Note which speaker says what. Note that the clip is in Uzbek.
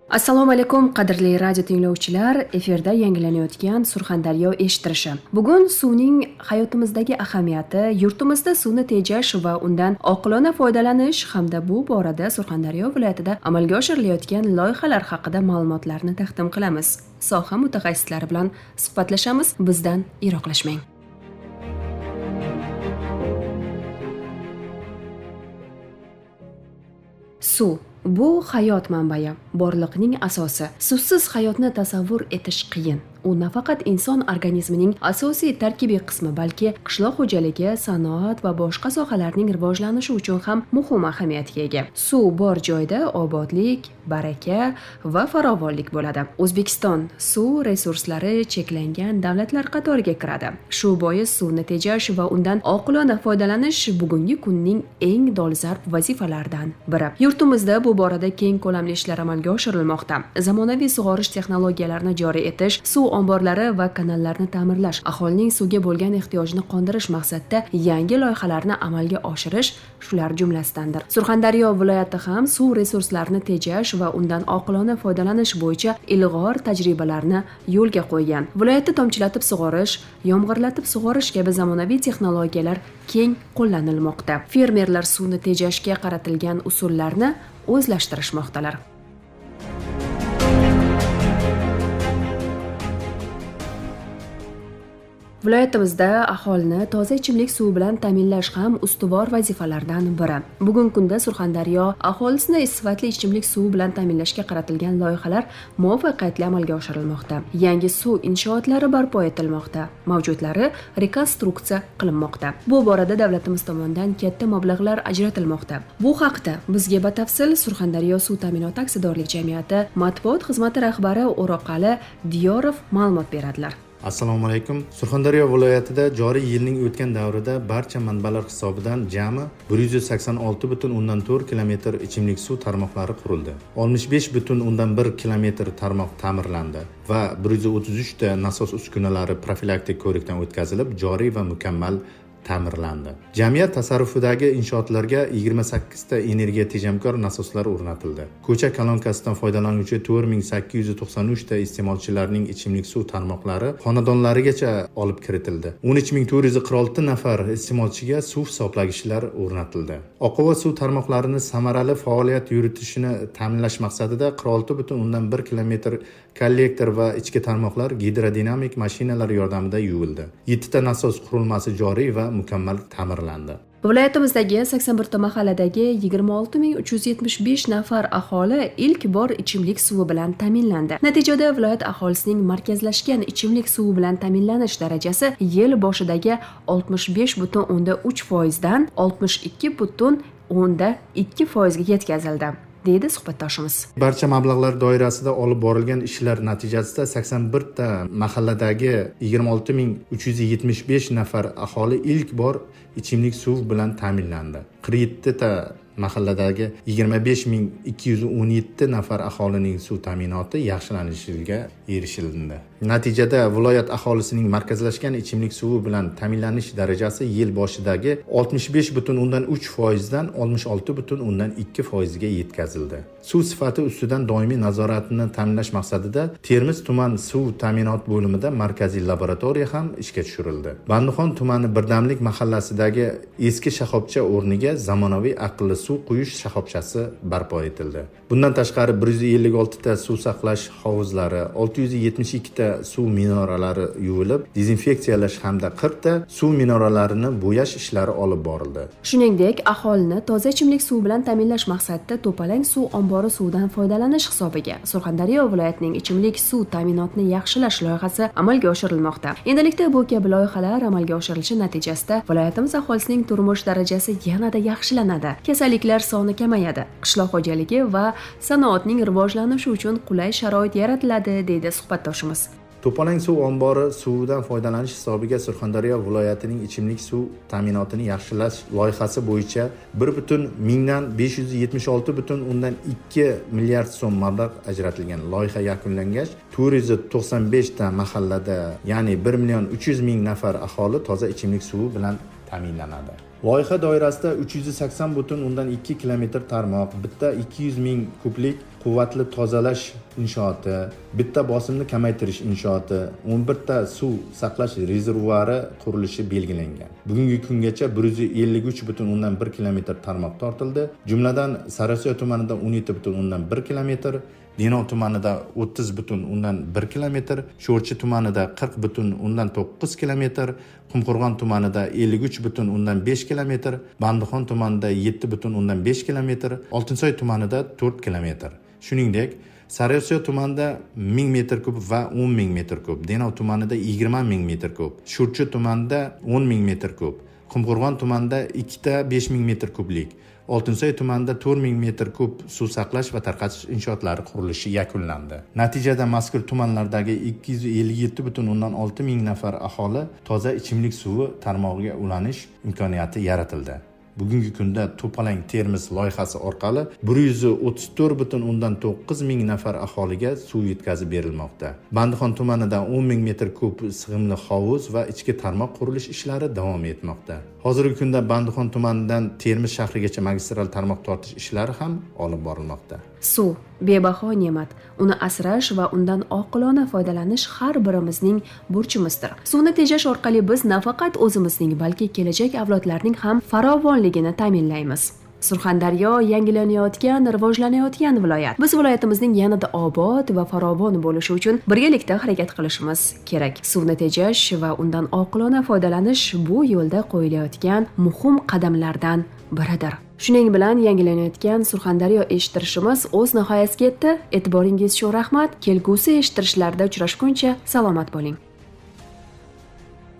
Speaker 1: Assalomu alaykum qadrli radio tinglovchilar, efirda yangilanayotgan Surxondaryo eshittirishi. Bugun suvning hayotimizdagi ahamiyati, yurtimizda suvni tejash va undan oqilona foydalanish hamda bu borada Surxondaryo viloyatida amalga oshirilayotgan loyihalar haqida ma'lumotlarni taqdim qilamiz. Soha mutaxassislari bilan suhbatlashamiz, bizdan yiroqlashmang. Suv bu hayot manbai, borliqning asosi. Suvsiz hayotni tasavvur etish qiyin. U nafaqat inson organizmining asosiy tarkibiy qismi, balki qishloq xo'jaligi, sanoat va boshqa sohalarning rivojlanishi uchun ham muhim ahamiyatga ega. Suv bor joyda obodlik, baraka va farovonlik bo'ladi. O'zbekiston suv resurslari cheklangan davlatlar qatoriga kiradi. Shu bois suvni tejash va undan oqilona foydalanish bugungi kunning eng dolzarb vazifalaridan biri. Yurtimizda bu borada keng ko'lamli ishlar amalga oshirilmoqda. Zamonaviy sug'orish texnologiyalarini joriy etish, suv omborlari va kanallarni ta'mirlash, aholining suvga bo'lgan ehtiyojini qondirish maqsadida yangi loyihalarni amalga oshirish shular jumlasidandir. Surxondaryo viloyati ham suv resurslarini tejash va undan oqilona foydalanish bo'yicha ilg'or tajribalarni yo'lga qo'ygan. Viloyatda tomchilatib sug'orish, yomg'irlatib sug'orish kabi zamonaviy texnologiyalar keng qo'llanilmoqda. Fermerlar suvni tejashga qaratilgan usullarni o'zlashtirishmoqdalar. Viloyatimizda aholini toza ichimlik suvi bilan ta'minlash ham ustuvor vazifalardan biri. Bugungi kunda Surxondaryo aholisini sifatli ichimlik suvi bilan ta'minlashga qaratilgan loyihalar muvaffaqiyatli amalga oshirilmoqda. Yangi suv inshootlari barpo etilmoqda, mavjudlari rekonstruksiya qilinmoqda. Bu borada davlatimiz tomonidan katta mablag'lar ajratilmoqda. Bu haqda bizga batafsil Surxondaryo suv ta'minoti aksiyadorlik jamiyati matbuot xizmati rahbari O'roqali Diyorov ma'lumot beradilar.
Speaker 2: Assalomu alaykum. Surxondaryo viloyatida joriy yilning o'tgan davrida barcha manbalar hisobidan jami 186,4 km ichimlik suv tarmoqlari qurildi. 65,1 km tarmoq ta'mirlandi va 133 ta nasos uskunalari profilaktik ko'rikdan o'tkazilib, joriy va mukammal ta'mirlandi. Jamiyat tasarrufidagi inshootlarga 28 ta energiya tejamkor nasoslar o'rnatildi. Ko'cha kolonkasidan foydalanuvchi 4893 ta iste'molchilarning ichimlik suv tarmoqlari xonadonlarigacha olib kiritildi. 13446 nafar iste'molchiga suv hisoblagichlar o'rnatildi. Oqova suv tarmoqlarini samarali faoliyat yuritishini ta'minlash maqsadida 46,1 km kollektor va ichki tarmoqlar gidrodinamik mashinalar yordamida yuvildi. 7 ta nasos qurilmasi joriy va mukammal ta'mirlandi.
Speaker 1: Viloyatimizdagi 81 ta mahalladagi 26375 nafar aholi ilk bor ichimlik suvi bilan ta'minlandi. Natijada viloyat aholisining markazlashgan ichimlik suvi bilan ta'minlanish darajasi yil boshidagi 65,3% dan 62,2% ga yetkazildi, deydi suhbatdoshimiz.
Speaker 2: Barcha mablag'lar doirasida olib borilgan ishlar natijasida 81 ta mahalladagi 26375 nafar aholi ilk bor ichimlik suv bilan ta'minlandi. 47 ta mahalladagi 25217 nafar aholining suv ta'minoti yaxshilanishiga erishildi. Natijada viloyat aholisining markazlashgan ichimlik suvi bilan ta'minlanish darajasi yil boshidagi 65,3% dan 66,2% ga yetkazildi. Suv sifati ustidan doimiy nazoratni ta'minlash maqsadida Termiz tuman suv ta'minot bo'limida markaziy laboratoriya ham ishga tushirildi. Bandixon tumani Birdamlik mahallasidagi eski shoxobcha o'rniga zamonaviy aqlli suv quyish shoxobchasi barpo etildi. Bundan tashqari 156 ta suv saqlash hovuzlari, 672 ta suv minoralari yuvilib, dezinfeksiyalash hamda 40 ta suv minoralarini bo'yash ishlari olib borildi.
Speaker 1: Shuningdek, aholini toza ichimlik suvi bilan ta'minlash maqsadida To'palang suv ombori suvidan foydalanish hisobiga Surxondaryo viloyatining ichimlik suv ta'minotini yaxshilash loyihasi amalga oshirilmoqda. Endilikda bu kabi loyihalar amalga oshirilishi natijasida viloyatimiz aholisining turmush darajasi yanada yaxshilanadi. Kasalliklar soni kamayadi. Qishloq xo'jaligi va sanoatning rivojlanishi uchun qulay sharoit yaratiladi, deydi suhbatdoshimiz.
Speaker 2: To'palang suv ombori suvidan foydalanish hisobiga Surxondaryo viloyatining ichimlik suv ta'minotini yaxshilash loyihasi bo'yicha 1,576,2 milliard so'm mablag' ajratilgan. Loyiha yakunlangach, 495 ta mahallada, ya'ni 1,3 million nafar aholi toza ichimlik suvi bilan ta'minlanadi. Loyiha doirasida 380,2 kilometr tarmoq, bitta 200 ming kublik quvvatli tozalash inshooti, bitta bosimni kamaytirish inshooti, 11 ta suv saqlash rezervuari qurilishi belgilangan. Bugungi kungacha 153,1 kilometr tarmoq tortildi. Jumladan Sariosiyo tumanida 17,1 kilometr, Denov tumanida 30,1 kilometr, Sho'rchi tumanida 40,9 kilometr, Qumqo'rg'on tumanida 53,5 kilometr, Bandixon tumanida 7,5 kilometr, Oltinsoy tumanida 4 kilometr. Shuningdek, Sariosiyo tumanida 1000 metr kub va 10 ming metr kub, Denov tumanida 20 ming metr kub, Sho'rchi tumanida 10 ming metr kub, Qumqo'rg'on tumanida 2 ta 5 ming metr kublik, Oltinsoy tumanida 4 ming metr kub suv saqlash va tarqatish inshootlari qurilishi yakunlandi. Natijada mazkur tumanlardagi 257,6 ming nafar aholi toza ichimlik suvi tarmog'iga ulanish imkoniyati yaratildi. Bugungi kunda To'palang Termiz loyihasi orqali 134,9 ming nafar aholiga suv yetkazib berilmoqda. Bandixon tumanida 10 ming metr kub sig'imli hovuz va ichki tarmoq qurilish ishlari davom etmoqda. Hozirgi kunda Bandixon tumanidan Termiz shahrigacha magistral tarmoq tortish ishlari ham olib borilmoqda.
Speaker 1: Suv bebaho ne'mat. Uni asrash va undan oqilona foydalanish har birimizning burchimizdir. Suvni tejash orqali biz nafaqat o'zimizning, balki kelajak avlodlarning ham farovonligini ta'minlaymiz. Surxondaryo yangilanayotgan, rivojlanayotgan viloyat. Biz viloyatimizning yanada obod va farovon bo'lishi uchun birgalikda harakat qilishimiz kerak. Suvni tejash va undan oqilona foydalanish bu yo'lda qo'yilayotgan muhim qadamlardan biridir. Shuning bilan yangilanayotgan Surxondaryo eshittirishimiz o'z nihoyasiga yetdi. E'tiboringiz uchun rahmat. Kelgusi eshittirishlarda uchrashguncha salomat bo'ling.